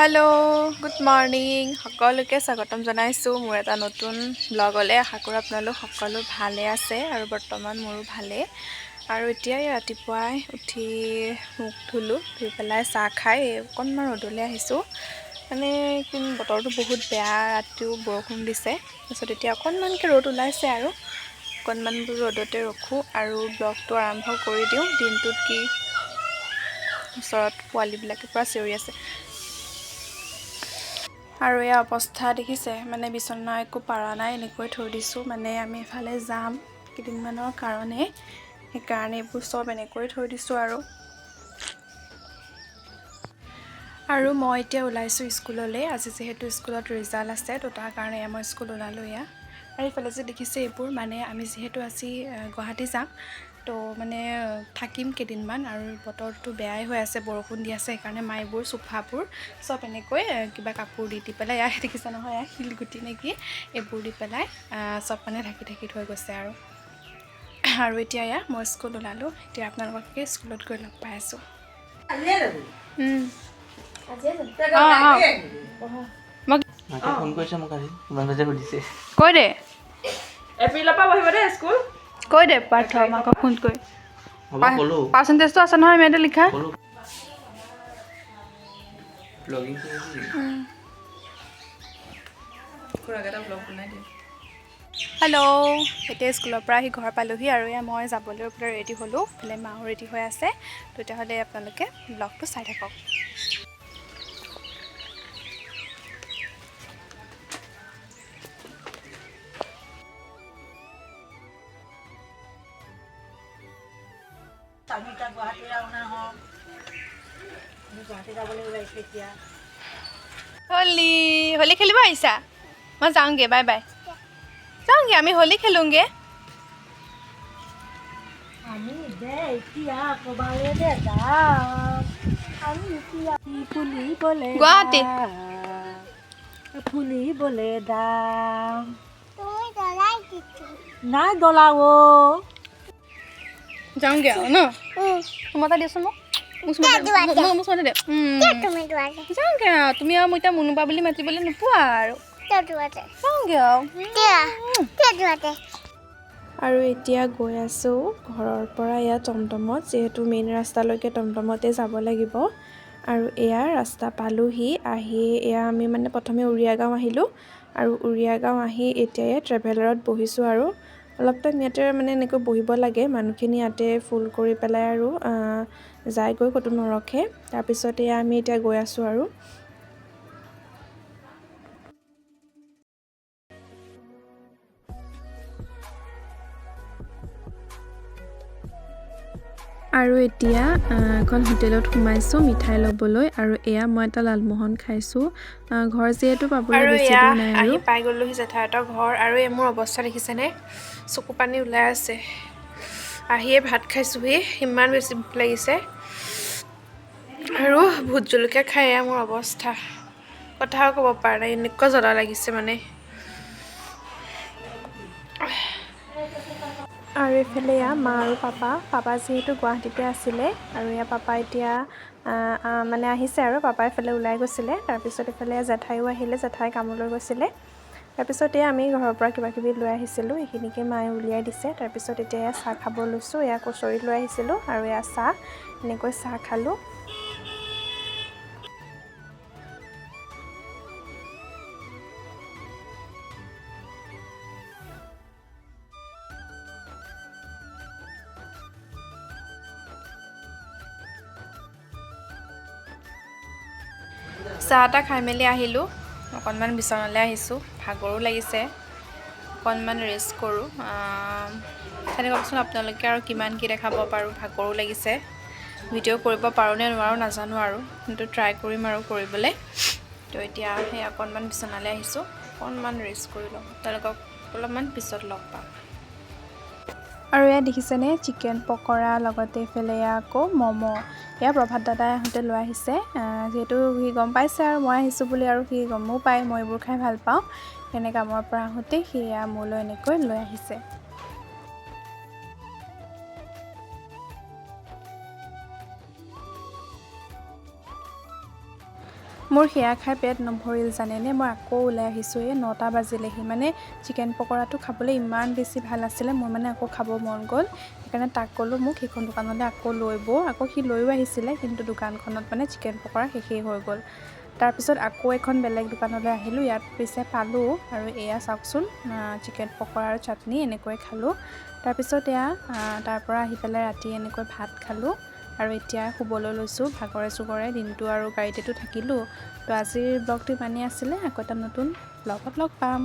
Hello' good morning সকলোকে স্বাগতম জনাইছোঁ মোৰ এটা নতুন ব্লগলৈ। আশা কৰোঁ আপোনালোক সকলো ভালে আছে আৰু বৰ্তমান মোৰো ভালেই। আৰু এতিয়াই ৰাতিপুৱাই উঠি মুখ ধুলোঁ, ধুই পেলাই চাহ খাই অকণমান ৰ'দলৈ আহিছোঁ। মানে বতৰটো বহুত বেয়া, ৰাতিও বৰষুণ দিছে। তাৰপিছত এতিয়া অকণমানকৈ ৰ'দ ওলাইছে আৰু অকণমান ৰ'দতে ৰখোঁ আৰু ব্লগটো আৰম্ভ কৰি দিওঁ। দিনটোত কি ওচৰত পোৱালিবিলাকে পূৰা চিঞৰি আছে আৰু এয়া অৱস্থা দেখিছে, মানে বিচনা একো পাৰা নাই, এনেকৈ থৈ দিছোঁ। মানে আমি এফালে যাম কেইদিনমানৰ কাৰণে, সেইকাৰণে এইবোৰ চব এনেকৈ থৈ দিছোঁ। আৰু মই এতিয়া ওলাইছোঁ স্কুললৈ। আজি যিহেতু স্কুলত ৰিজাল্ট আছে, তো তাৰ কাৰণে মই স্কুল ওলালোঁ এয়া। আৰু এইফালে যে দেখিছে এইবোৰ, মানে আমি যিহেতু আজি গুৱাহাটী যাম, তো মানে থাকিম কেইদিনমান আৰু বতৰটো বেয়াই হৈ আছে, বৰষুণ দি আছে। সেইকাৰণে মাইবোৰ চোফাবোৰ চব এনেকৈ কিবা কাপোৰ দি পেলাই, এয়া দেখিছে নহয়, এয়া শিলগুটি নেকি, এইবোৰ দি পেলাই চব মানে ঢাকি থৈ গৈছে। আৰু এতিয়া এয়া মই স্কুল ওলালোঁ। এতিয়া আপোনালোককে স্কুলত গৈ লগ পাই আছোঁ। ফোন কৰিছে মোক আজি, তোমালোকে সুধিছে। কৈ দে এপ্ৰিলৰ পৰা বহিব দেই স্কুল, কৈ দে পাৰ্থ মাকক ফোন কৰি। পাৰ্চেণ্টেজটো আছে নহয় মেমে লিখা। হেল্ল', এতিয়া স্কুলৰ পৰা আহি ঘৰ পালোহি আৰু এয়া মই যাবলৈ ৰেডি হ'লোঁ। এইফালে মাও ৰেডি হৈ আছে। তেতিয়াহ'লে আপোনালোকে ব্লগটো চাই থাকক। হোলী খেলিব আহিছা? মই যাওঁগৈ, বাই বাই। যাওঁগৈ, আমি হোলী খেলোঁগৈ। গুৱাহাটী ফুলিবলে দাম নাই দলাও যাওঁগৈ আৰু ন? তোমাৰ এটা দিয়াচোন মোক, দে। যাওঁগৈ আৰু তুমি আৰু মই এতিয়া মুনুবা বুলি মাতিবলৈ নোপোৱা আৰু। যাওঁগৈ আৰু এতিয়া গৈ আছোঁ ঘৰৰ পৰা এয়া টমটমত, যিহেতু মেইন ৰাস্তালৈকে টমটমতে যাব লাগিব। আৰু এয়া ৰাস্তা পালোহি। আহি এয়া আমি মানে প্ৰথমে উৰিয়া গাঁও আহিলোঁ আৰু উৰিয়া গাঁও আহি এতিয়া ট্ৰেভেলাৰত বহিছোঁ। আৰু অলপ টাইম ইয়াতে মানে এনেকৈ বহিব লাগে, মানুহখিনি ইয়াতে ফুল কৰি পেলাই আৰু যায়গৈ, ক'তো নৰখে। তাৰপিছত এয়া আমি এতিয়া গৈ আছোঁ আৰু এতিয়া এখন হোটেলত সোমাইছোঁ মিঠাই ল'বলৈ। আৰু এয়া মই এটা লালমোহন খাইছোঁ। ঘৰ যিহেতু পাবলৈ বেছি দূৰ নাই আৰু পাই গ'লোহি জেঠাইহঁতৰ ঘৰ। আৰু এই মোৰ অৱস্থা দেখিছেনে, চকু পানী ওলাই আছে। আহিয়ে ভাত খাইছোঁহি, ইমান বেছি ভোক লাগিছে। আৰু ভোট জলকীয়া খাই এয়া মোৰ অৱস্থা, কথাও ক'ব পৰা নাই, এনেকুৱা জ্বলা লাগিছে মানে। আৰু এইফালে এয়া মা আৰু পাপা যিহেতু গুৱাহাটীতে আছিলে, আৰু এয়া পাপা এতিয়া মানে আহিছে আৰু পাপা এইফালে ওলাই গৈছিলে। তাৰপিছত এইফালে জেঠাইও আহিলে, জেঠাই কামলৈ গৈছিলে। তাৰপিছত এয়া আমি ঘৰৰ পৰা কিবাকিবি লৈ আহিছিলোঁ, এইখিনিকে মায়ে উলিয়াই দিছে। তাৰপিছত এতিয়া এয়া চাহ খাব লৈছোঁ। এয়া কচৰি লৈ আহিছিলোঁ আৰু এয়া চাহ, এনেকৈ চাহ খালোঁ। চাহ তাহ খাই মেলি আহিলোঁ, অকণমান বিচনালৈ আহিছোঁ, ভাগৰো লাগিছে, অকণমান ৰেষ্ট কৰোঁ। কওকচোন আপোনালোকে আৰু কিমান কি দেখাব পাৰোঁ, ভাগৰো লাগিছে। ভিডিঅ' কৰিব পাৰোঁ নে নোৱাৰোঁ নাজানো আৰু, কিন্তু ট্ৰাই কৰিম আৰু কৰিবলৈ। তো এতিয়া সেই অকণমান বিচনালৈ আহিছোঁ, অকণমান ৰেষ্ট কৰি লওঁ। তেওঁলোকক অলপমান পিছত লগ পাম। আৰু এয়া দেখিছেনে, চিকেন পকৰা, লগতে এইফালে এয়া আকৌ ম'ম'। এয়া প্ৰভাত দাদাই আহোঁতে লৈ আহিছে। যিহেতু সি গম পাইছে আৰু মই আহিছোঁ বুলি, আৰু সি গমো পায় মই এইবোৰ খাই ভাল পাওঁ। এনে কামৰ পৰা আহোঁতে সেয়া মোলৈ এনেকৈ লৈ আহিছে। মোৰ সেয়া খাই পেট নভৰিল জানেনে, মই আকৌ ওলাই আহিছোঁ। এই 9টা বাজিলেহি, মানে চিকেন পকৰাটো খাবলৈ ইমান বেছি ভাল আছিলে, মোৰ মানে আকৌ খাব মন গ'ল। সেইকাৰণে তাক ক'লোঁ মোক সেইখন দোকানলৈ আকৌ লৈ বৌ, আকৌ সি লৈও আহিছিলে, কিন্তু দোকানখনত মানে চিকেন পকৰা শেষেই হৈ গ'ল। তাৰপিছত আকৌ এখন বেলেগ দোকানলৈ আহিলোঁ, ইয়াত পিছে পালোঁ, আৰু এয়া চাওকচোন চিকেন পকৰা আৰু চাটনি এনেকৈ খালোঁ। তাৰপিছত এয়া তাৰপৰা আহি পেলাই ৰাতি এনেকৈ ভাত খালোঁ, আৰু এতিয়া শুবলৈ লৈছোঁ ভাগৰে চুগৰে, দিনটো আৰু গাড়ীতেতো থাকিলোঁ। তো আজিৰ ব্লগটো ইমানেই আছিলে, আকৌ এটা নতুন ব্লগত লগ পাম।